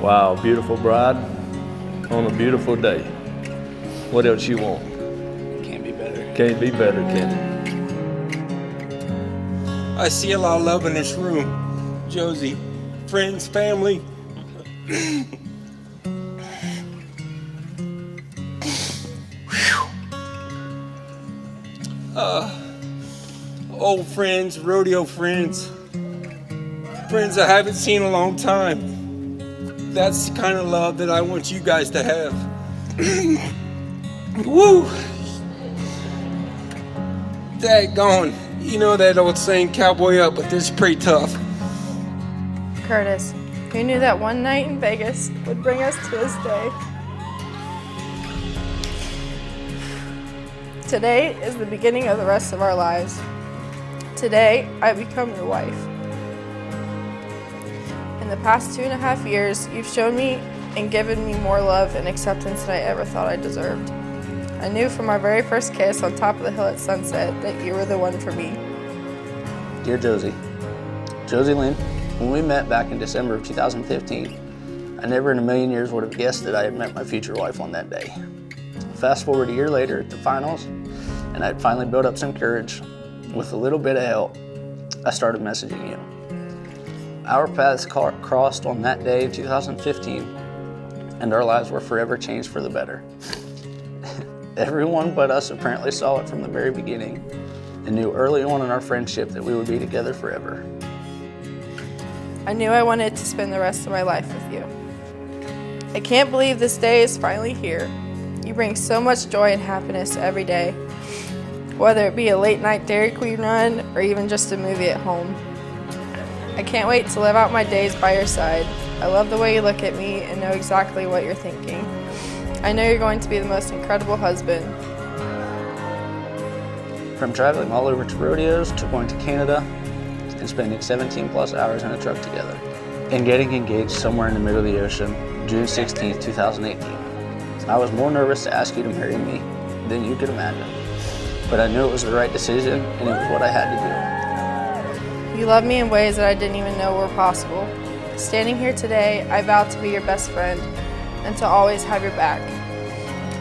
Wow, beautiful bride on a beautiful day. What else you want? Can't be better. Can't be better, can it? I see a lot of love in this room. Josie, friends, family. Old friends, rodeo friends, friends I haven't seen in a long time. That's the kind of love that I want you guys to have. Woo! Daggone. You know that old saying, cowboy up, but this is pretty tough. Kurtis, who knew that one night in Vegas would bring us to this day? Today is the beginning of the rest of our lives. Today, I become your wife. In the past 2.5 years, you've shown me and given me more love and acceptance than I ever thought I deserved. I knew from our very first kiss on top of the hill at sunset that you were the one for me. Dear Josie, Josie Lynn, when we met back in December of 2015, I never in a million years would have guessed that I had met my future wife on that day. Fast forward a year later at the finals, and I'd finally built up some courage. With a little bit of help, I started messaging you. Our paths crossed on that day in 2015, and our lives were forever changed for the better. Everyone but us apparently saw it from the very beginning and knew early on in our friendship that we would be together forever. I knew I wanted to spend the rest of my life with you. I can't believe this day is finally here. You bring so much joy and happiness every day, whether it be a late night Dairy Queen run or even just a movie at home. I can't wait to live out my days by your side. I love the way you look at me and know exactly what you're thinking. I know you're going to be the most incredible husband. From traveling all over to rodeos to going to Canada and spending 17 plus hours in a truck together and getting engaged somewhere in the middle of the ocean, June 16th, 2018. I was more nervous to ask you to marry me than you could imagine, but I knew it was the right decision and it was what I had to do. You love me in ways that I didn't even know were possible. Standing here today, I vow to be your best friend and to always have your back.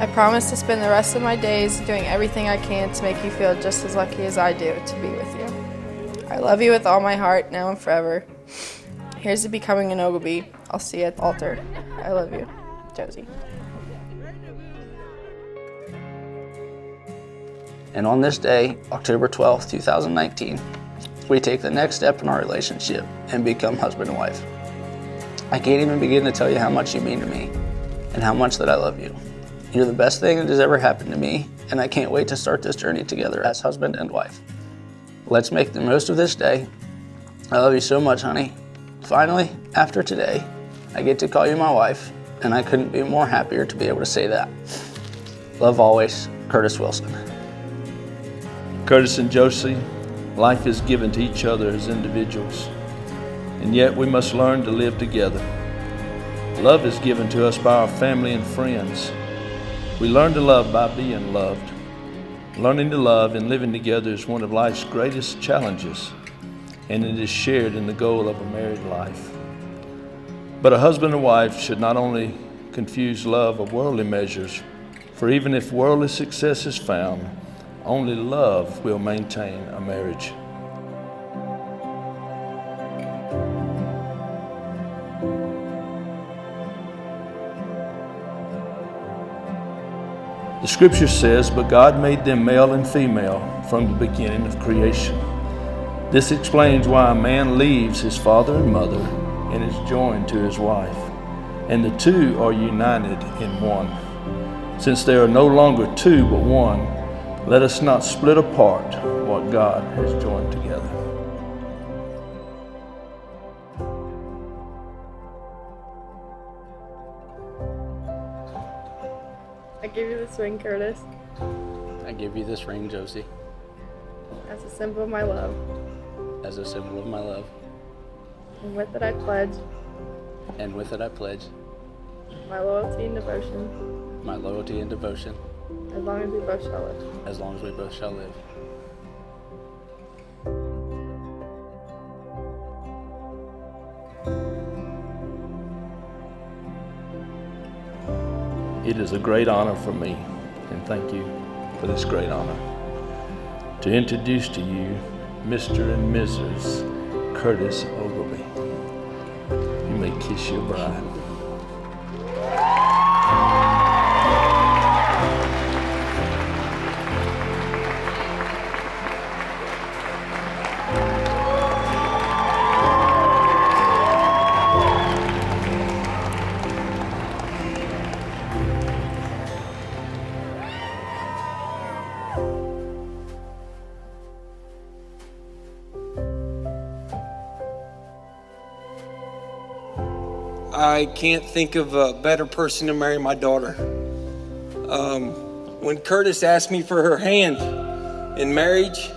I promise to spend the rest of my days doing everything I can to make you feel just as lucky as I do to be with you. I love you with all my heart, now and forever. Here's to becoming an Ogilvy. I'll see you at the altar. I love you, Josie. And on this day, October 12th, 2019, we take the next step in our relationship and become husband and wife. I can't even begin to tell you how much you mean to me and how much that I love you. You're the best thing that has ever happened to me, and I can't wait to start this journey together as husband and wife. Let's make the most of this day. I love you so much, honey. Finally, after today, I get to call you my wife, and I couldn't be more happier to be able to say that. Love always, Kurtis Wilson. Kurtis and Josie, life is given to each other as individuals, and yet we must learn to live together. Love is given to us by our family and friends. We learn to love by being loved. Learning to love and living together is one of life's greatest challenges, and it is shared in the goal of a married life. But a husband and wife should not only confuse love of worldly measures, for even if worldly success is found, only love will maintain a marriage. The scripture says, "But God made them male and female from the beginning of creation." This explains why a man leaves his father and mother and is joined to his wife, and the two are united in one. Since they are no longer two but one, let us not split apart what God has joined together. I give you this ring, Kurtis, I give you this ring, Josie, as a symbol of my love. as a symbol of my love, And with it I pledge and with it I pledge my loyalty and devotion my loyalty and devotion as long as we both shall live. as long as we both shall live. It is a great honor for me, and thank you for this great honor, to introduce to you Mr. and Mrs. Kurtis Ogilvy. You may kiss your bride. I can't think of a better person to marry my daughter. When Kurtis asked me for her hand in marriage,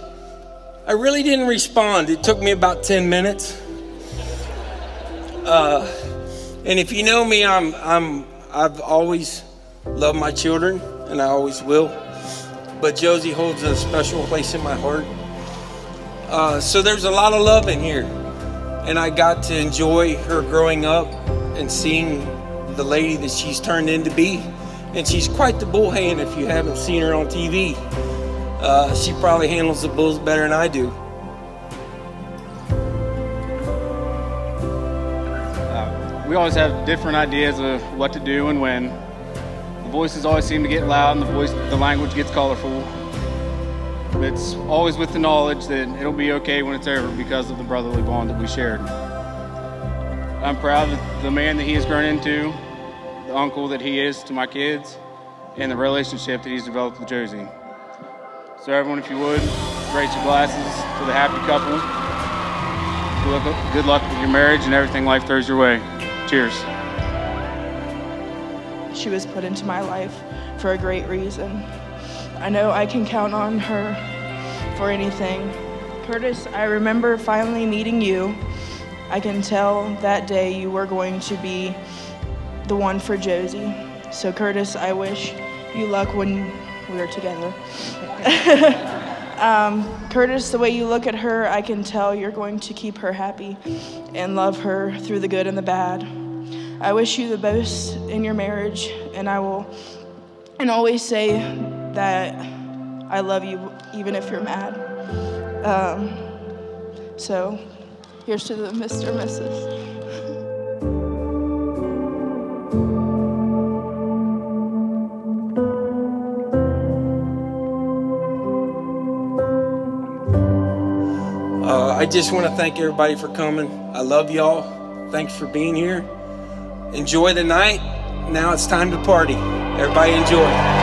I really didn't respond. It took me about 10 minutes. And if you know me, I've always loved my children, and I always will. But Josie holds a special place in my heart. So there's a lot of love in here, and I got to enjoy her growing up and seeing the lady that she's turned into be. And she's quite the bull hand if you haven't seen her on TV. She probably handles the bulls better than I do. We always have different ideas of what to do and when. The voices always seem to get loud and the language gets colorful. It's always with the knowledge that it'll be okay when it's over because of the brotherly bond that we shared. I'm proud of the man that he has grown into, the uncle that he is to my kids, and the relationship that he's developed with Josie. So everyone, if you would, raise your glasses to the happy couple. Good luck with your marriage and everything life throws your way. Cheers. She was put into my life for a great reason. I know I can count on her for anything. Kurtis, I remember finally meeting you. I can tell that day you were going to be the one for Josie. So Kurtis, I wish you luck when we are together. Kurtis, the way you look at her, I can tell you're going to keep her happy and love her through the good and the bad. I wish you the best in your marriage, and I will always say that I love you even if you're mad. So here's to the Mr. and Mrs. I just want to thank everybody for coming. I love y'all. Thanks for being here. Enjoy the night. Now it's time to party. Everybody enjoy.